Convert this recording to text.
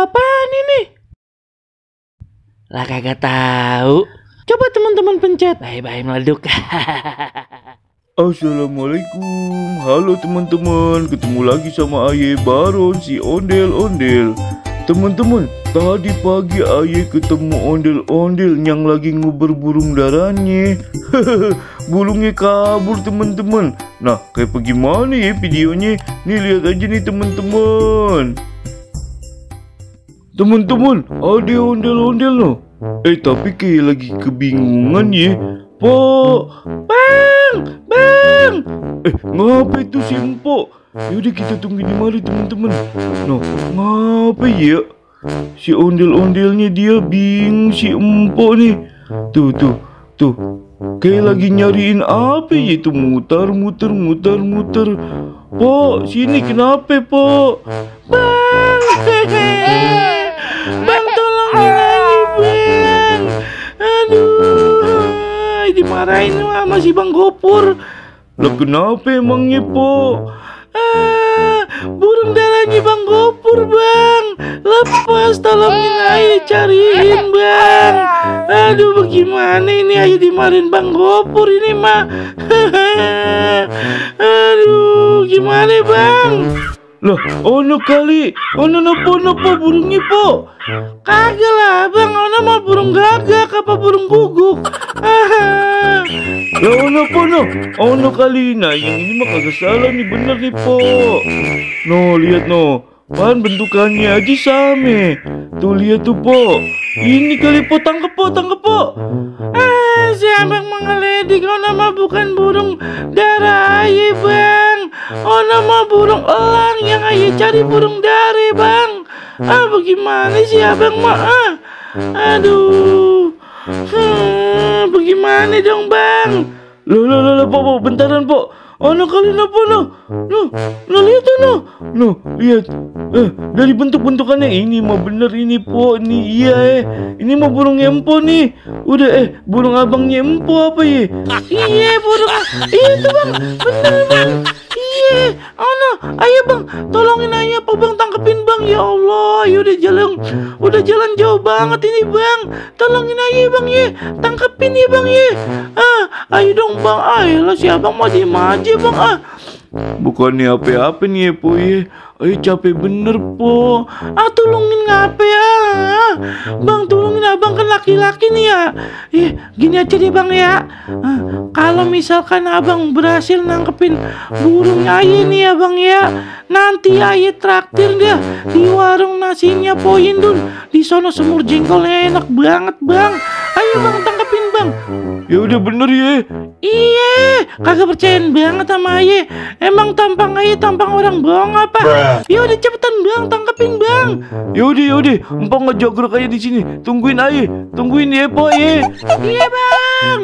apaan ini? Lah kagak tahu. Coba teman-teman pencet. Bye-bye meleduk. Assalamualaikum. Halo teman-teman, ketemu lagi sama Aye Baron si ondel-ondel. Teman-teman, tadi pagi Aye ketemu ondel-ondel yang lagi nguber burung darahnya. Burungnya kabur teman-teman. Nah, kayak bagaimana ya videonya? Nih lihat aja nih teman-teman. Teman-teman, ada ondel-ondel loh. Tapi kayak lagi kebingungan ya. Po, bang. Ngapa itu si Empok? Yaudah kita tunggu di mari teman-teman. Nah, ngapa ya? Si ondel-ondelnya dia bingung si Empok nih. Tuh. Kayak lagi nyariin apa ya itu, muter. Po, sini kenapa po? Bang tolongin aja bang. Aduh, dimarahin sama si Bang Gopur. Lah kenapa emangnya po? Burung darahnya Bang Gopur bang. Lepas, tolongin aja cariin bang. Aduh bagaimana ini, aja dimarahin Bang Gopur ini mah. Aduh gimana bang? Lah, ono kali, ono nopo burungnya po? Kagak lah bang, ono mah burung gagak apa burung guguk. Lah ono kali. Nah yang ini mah kagak salah nih, bener nih po. No, lihat no, pan bentukannya aja sama. Tuh lihat tuh po. Ini kali po, tangkep po. Si abang mengeledik, ono mah bukan burung darah aye bang. Ono mah burung elang yang aye cari burung dari bang. Bagaimana sih abang mah? Aduh. Bagaimana dong bang? Loh, po, bentaran po. Ono kali no po no. Lihat tuh no. Lihat. Dari bentuk-bentukannya ini mah bener ini po. Nih iya ini mah burung empo nih. Udah burung abangnya empo apa ya? Iya burung. Iya tuh bang. Bener bang. Iya. Ono. Ayo bang, tolongin aja apa bang, tangkepin bang. Ya Allah, udah jalan jauh banget ini bang. Tolongin aja bang ya. Tangkepin ya bang ya. Ayo dong bang. Ayolah si abang mau diem aja bang. Bukannya apa-apa nih ya po ya. Capek bener po. Tolongin ngape ya bang, tolongin abang kan laki-laki nih ya. Gini aja deh bang ya. Kalau misalkan abang berhasil nangkepin burung aye nih ya bang ya, nanti aye traktir dia di warung nasinya Po Indun. Di sono semur jengkolnya enak banget bang. Ayo bang, tangkepin bang. Ya udah bener ya. Iya, kagak percayaan banget sama aye. Emang tampang aye tampang orang bohong apa? Ya udah cepetan bang, tangkepin bang. Yaudah, empok ngejogrok aja di sini. Tungguin ya po ya. Iya bang.